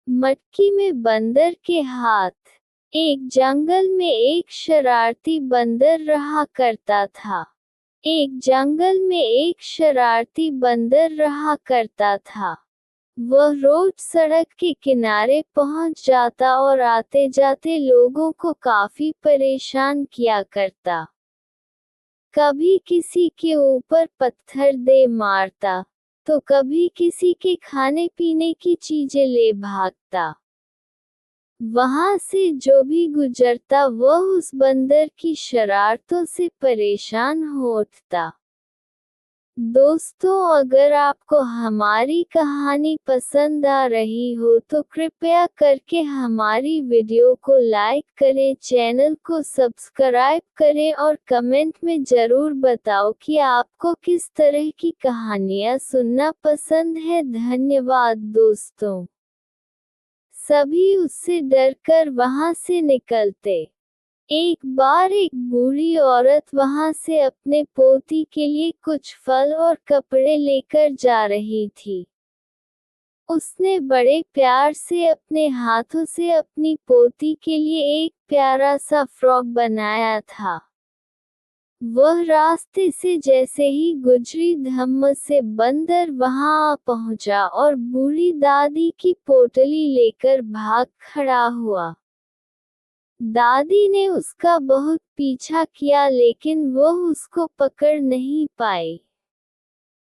मटकी में बंदर के हाथ। एक जंगल में एक शरारती बंदर रहा करता था। एक जंगल में एक शरारती बंदर रहा करता था। वह रोज सड़क के किनारे पहुंच जाता और आते जाते लोगों को काफी परेशान किया करता। कभी किसी के ऊपर पत्थर दे मारता, तो कभी किसी के खाने पीने की चीजें ले भागता। वहां से जो भी गुजरता वह उस बंदर की शरारतों से परेशान हो उठता। दोस्तों, अगर आपको हमारी कहानी पसंद आ रही हो तो कृपया करके हमारी वीडियो को लाइक करें, चैनल को सब्सक्राइब करें और कमेंट में जरूर बताओ कि आपको किस तरह की कहानियाँ सुनना पसंद है। धन्यवाद दोस्तों। सभी उससे डरकर वहां से निकलते। एक बार एक बूढ़ी औरत वहां से अपने पोती के लिए कुछ फल और कपड़े लेकर जा रही थी। उसने बड़े प्यार से अपने हाथों से अपनी पोती के लिए एक प्यारा सा फ्रॉक बनाया था। वह रास्ते से जैसे ही गुजरी धम्म से बंदर वहां आ पहुंचा और बूढ़ी दादी की पोटली लेकर भाग खड़ा हुआ। दादी ने उसका बहुत पीछा किया लेकिन वह उसको पकड़ नहीं पाई।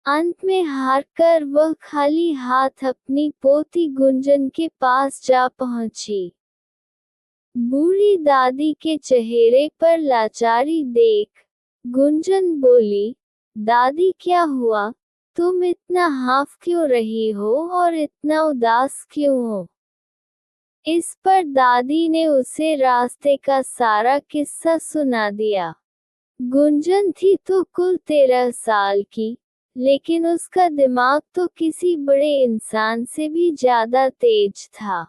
अंत में हारकर वह खाली हाथ अपनी पोती गुंजन के पास जा पहुंची। बूढ़ी दादी के चेहरे पर लाचारी देख गुंजन बोली, दादी क्या हुआ? तुम इतना हाफ क्यों रही हो और इतना उदास क्यों हो? इस पर दादी ने उसे रास्ते का सारा किस्सा सुना दिया। गुंजन थी तो कुल 13 साल की, लेकिन उसका दिमाग तो किसी बड़े इंसान से भी ज्यादा तेज था।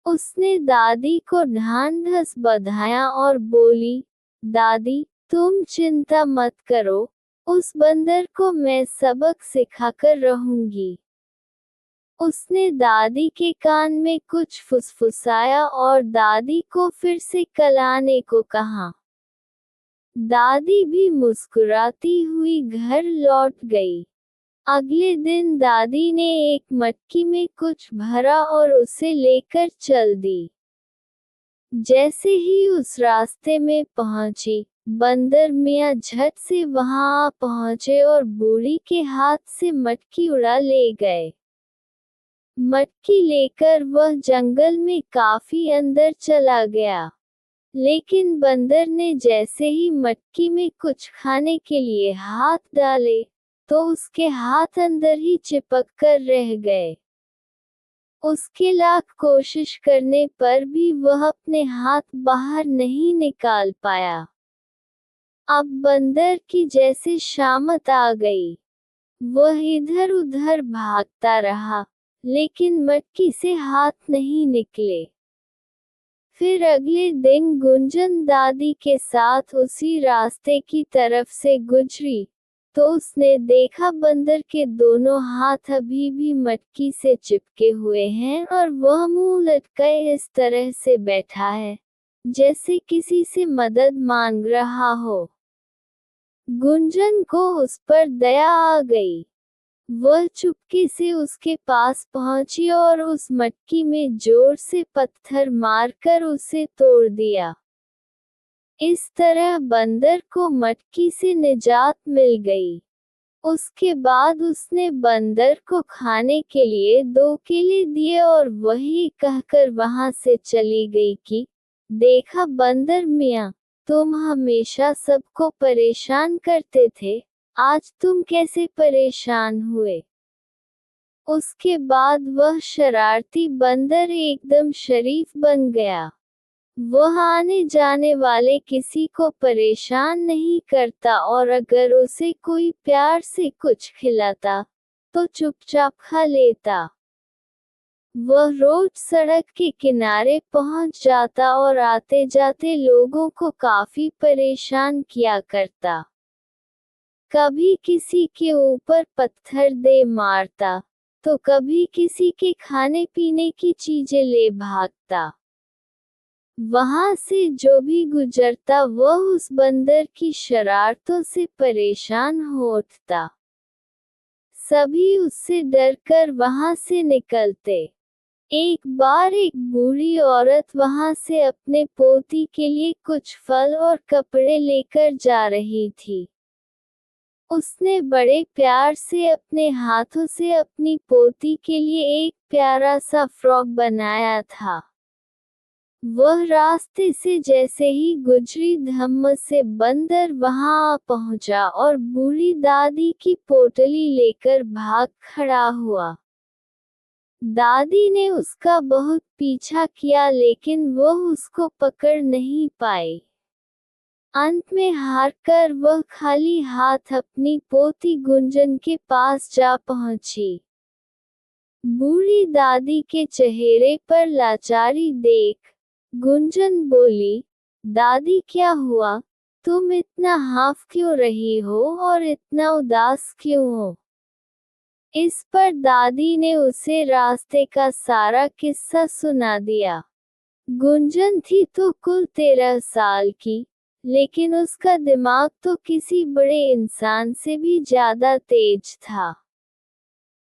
उसने दादी को ढांढस बधाया और बोली, दादी, तुम चिंता मत करो, उस बंदर को मैं सबक सिखाकर रहूंगी। उसने दादी के कान में कुछ फुसफुसाया और दादी को फिर से कल आने को कहा। दादी भी मुस्कुराती हुई घर लौट गई। अगले दिन दादी ने एक मटकी में कुछ भरा और उसे लेकर चल दी। जैसे ही उस रास्ते में पहुंची, बंदर मियाँ झट से वहां आ पहुंचे और बूढ़ी के हाथ से मटकी उड़ा ले गए। मटकी लेकर वह जंगल में काफी अंदर चला गया। लेकिन बंदर ने जैसे ही मटकी में कुछ खाने के लिए हाथ डाले, तो उसके हाथ अंदर ही चिपक कर रह गए। उसके लाख कोशिश करने पर भी वह अपने हाथ बाहर नहीं निकाल पाया। अब बंदर की जैसे शामत आ गई। वह इधर उधर भागता रहा, लेकिन मटकी से हाथ नहीं निकले। फिर अगले दिन गुंजन दादी के साथ उसी रास्ते की तरफ से गुजरी, तो उसने देखा बंदर के दोनों हाथ अभी भी मटकी से चिपके हुए हैं और वह मुंह लटकाए इस तरह से बैठा है, जैसे किसी से मदद मांग रहा हो। गुंजन को उस पर दया आ गई। वह चुपके से उसके पास पहुंची और उस मटकी में जोर से पत्थर मारकर उसे तोड़ दिया। इस तरह बंदर को मटकी से निजात मिल गई। उसके बाद उसने बंदर को खाने के लिए 2 केले दिए और वही कहकर वहां से चली गई कि, देखा बंदर मियाँ, तुम हमेशा सबको परेशान करते थे, आज तुम कैसे परेशान हुए? उसके बाद वह शरारती बंदर एकदम शरीफ बन गया। वह आने जाने वाले किसी को परेशान नहीं करता और अगर उसे कोई प्यार से कुछ खिलाता, तो चुपचाप खा लेता। वह रोज सड़क के किनारे पहुंच जाता और आते जाते लोगों को काफी परेशान किया करता। कभी किसी के ऊपर पत्थर दे मारता, तो कभी किसी के खाने पीने की चीजें ले भागता। वहां से जो भी गुजरता वह उस बंदर की शरारतों से परेशान हो उठता। सभी उससे डरकर वहां से निकलते। एक बार एक बूढ़ी औरत वहां से अपने पोती के लिए कुछ फल और कपड़े लेकर जा रही थी। उसने बड़े प्यार से अपने हाथों से अपनी पोती के लिए एक प्यारा सा फ्रॉक बनाया था। वह रास्ते से जैसे ही गुजरी धम्म से बंदर वहां आ पहुंचा और बूढ़ी दादी की पोटली लेकर भाग खड़ा हुआ। दादी ने उसका बहुत पीछा किया लेकिन वह उसको पकड़ नहीं पाई। अंत में हारकर वह खाली हाथ अपनी पोती गुंजन के पास जा पहुंची। बूढ़ी दादी के चेहरे पर लाचारी देख गुंजन बोली, दादी क्या हुआ? तुम इतना हाफ क्यों रही हो और इतना उदास क्यों हो? इस पर दादी ने उसे रास्ते का सारा किस्सा सुना दिया। गुंजन थी तो कुल 13 साल की, लेकिन उसका दिमाग तो किसी बड़े इंसान से भी ज्यादा तेज था।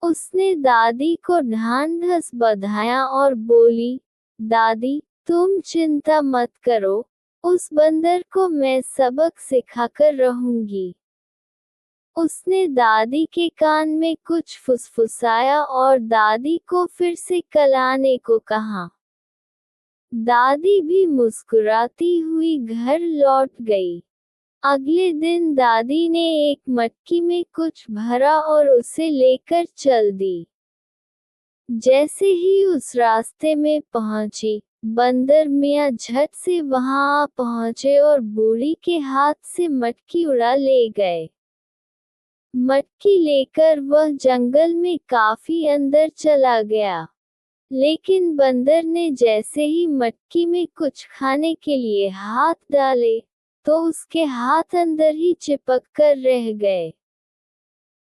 उसने दादी को ढांढस बधाया और बोली, दादी, तुम चिंता मत करो, उस बंदर को मैं सबक सिखाकर रहूंगी। उसने दादी के कान में कुछ फुसफुसाया और दादी को फिर से कल आने को कहा। दादी भी मुस्कुराती हुई घर लौट गई। अगले दिन दादी ने एक मटकी में कुछ भरा और उसे लेकर चल दी। जैसे ही उस रास्ते में पहुंची, बंदर मियाँ झट से वहां आ पहुंचे और बूढ़ी के हाथ से मटकी उड़ा ले गए। मटकी लेकर वह जंगल में काफी अंदर चला गया। लेकिन बंदर ने जैसे ही मटकी में कुछ खाने के लिए हाथ डाले, तो उसके हाथ अंदर ही चिपक कर रह गए।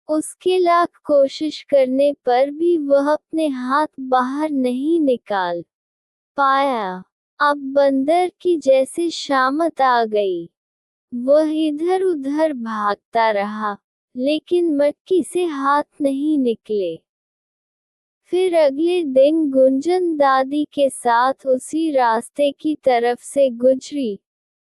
उसके लाख कोशिश करने पर भी वह अपने हाथ बाहर नहीं निकाल पाया। अब बंदर की जैसे शामत आ गई। वह इधर उधर भागता रहा, लेकिन मटकी से हाथ नहीं निकले। फिर अगले दिन गुंजन दादी के साथ उसी रास्ते की तरफ से गुजरी,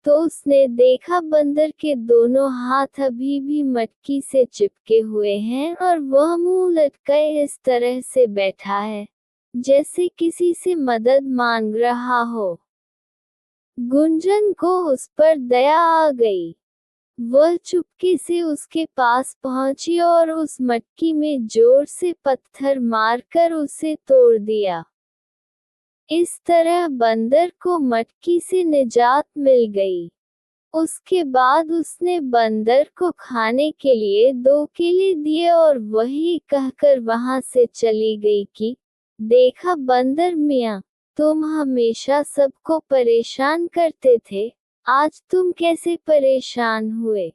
तो उसने देखा बंदर के दोनों हाथ अभी भी मटकी से चिपके हुए हैं और वह मुंह लटकाए इस तरह से बैठा है, जैसे किसी से मदद मांग रहा हो। गुंजन को उस पर दया आ गई। वह चुपके से उसके पास पहुंची और उस मटकी में जोर से पत्थर मारकर उसे तोड़ दिया। इस तरह बंदर को मटकी से निजात मिल गई। उसके बाद उसने बंदर को खाने के लिए 2 केले दिए और वही कहकर वहां से चली गई कि, देखा बंदर मियाँ, तुम हमेशा सबको परेशान करते थे, आज तुम कैसे परेशान हुए?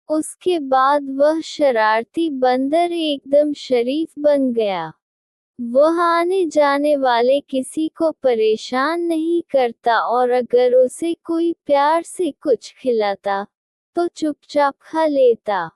उसके बाद वह शरारती बंदर एकदम शरीफ बन गया। वह आने जाने वाले किसी को परेशान नहीं करता और अगर उसे कोई प्यार से कुछ खिलाता, तो चुपचाप खा लेता।